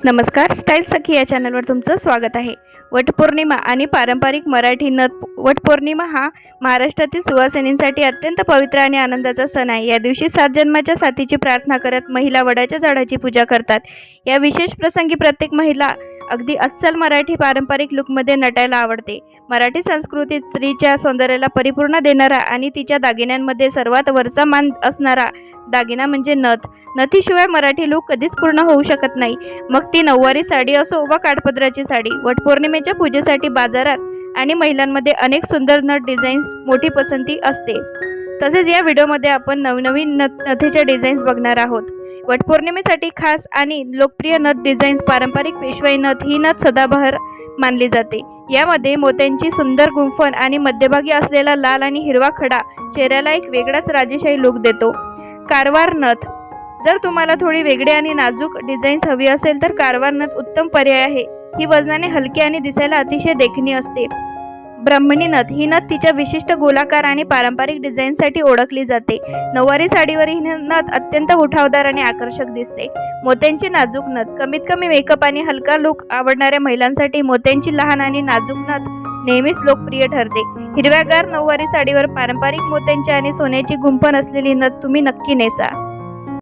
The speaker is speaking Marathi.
नमस्कार, स्टाईल सखी या चॅनलवर तुमचं स्वागत आहे। वटपौर्णिमा आणि पारंपरिक मराठी नथ। वटपौर्णिमा हा महाराष्ट्रातील सुवासिनींसाठी अत्यंत पवित्र आणि आनंदाचा सण आहे। या दिवशी 7 जन्माच्या साथीची प्रार्थना करत महिला वडाच्या झाडाची पूजा करतात। या विशेष प्रसंगी प्रत्येक महिला अगदी अस्सल मराठी पारंपरिक लुकमध्ये नटायला आवडते। मराठी संस्कृतीत स्त्रीच्या सौंदर्याला परिपूर्ण देणारा आणि तिच्या दागिन्यांमध्ये सर्वात वरचा मान असणारा दागिना म्हणजे नथ। नथीशिवाय मराठी लूक कधीच पूर्ण होऊ शकत नाही, मग ती नऊवारी साडी असो वा काठपदराची साडी। वटपौर्णिमेच्या पूजेसाठी बाजारात आणि महिलांमध्ये अनेक सुंदर नथ डिझाईन्स मोठी पसंती असते। तसेच या व्हिडिओमध्ये आपण नवनवीन नथीच्या डिझाईन्स बघणार आहोत। वटपौर्णिमेसाठी खास आणि लोकप्रिय नथ डिझाईन्स पारंपरिक पेशवाई नथ ही नथ सदाबहार मानली जाते। यामध्ये मोत्यांची सुंदर गुंफण आणि मध्यभागी असलेला लाल आणि हिरवा खडा चेहऱ्याला एक वेगळाच राजेशाही लुक देतो। कारवार नथ। जर तुम्हाला थोडी वेगळी आणि नाजूक डिझाईन्स हवी असेल तर कारवार नथ उत्तम पर्याय आहे। ही वजनाने हलकी आणि दिसायला अतिशय देखणी असते। ब्राह्मणी नथ। ही नथ तिच्या विशिष्ट गोलाकार आणि पारंपरिक डिझाईनसाठी ओळखली जाते। नऊवारी साडीवर ही नथ अत्यंत उठावदार आणि आकर्षक दिसते। मोत्यांची नाजूक नथ। कमीत कमी मेकअप आणि हलका लुक आवडणाऱ्या महिलांसाठी मोत्यांची लहान आणि नाजूक नथ नेहमीच लोकप्रिय ठरते। हिरव्यागार नऊवारी साडीवर पारंपरिक मोत्यांची आणि सोन्याची गुंफण असलेली नथ तुम्ही नक्की नेसा।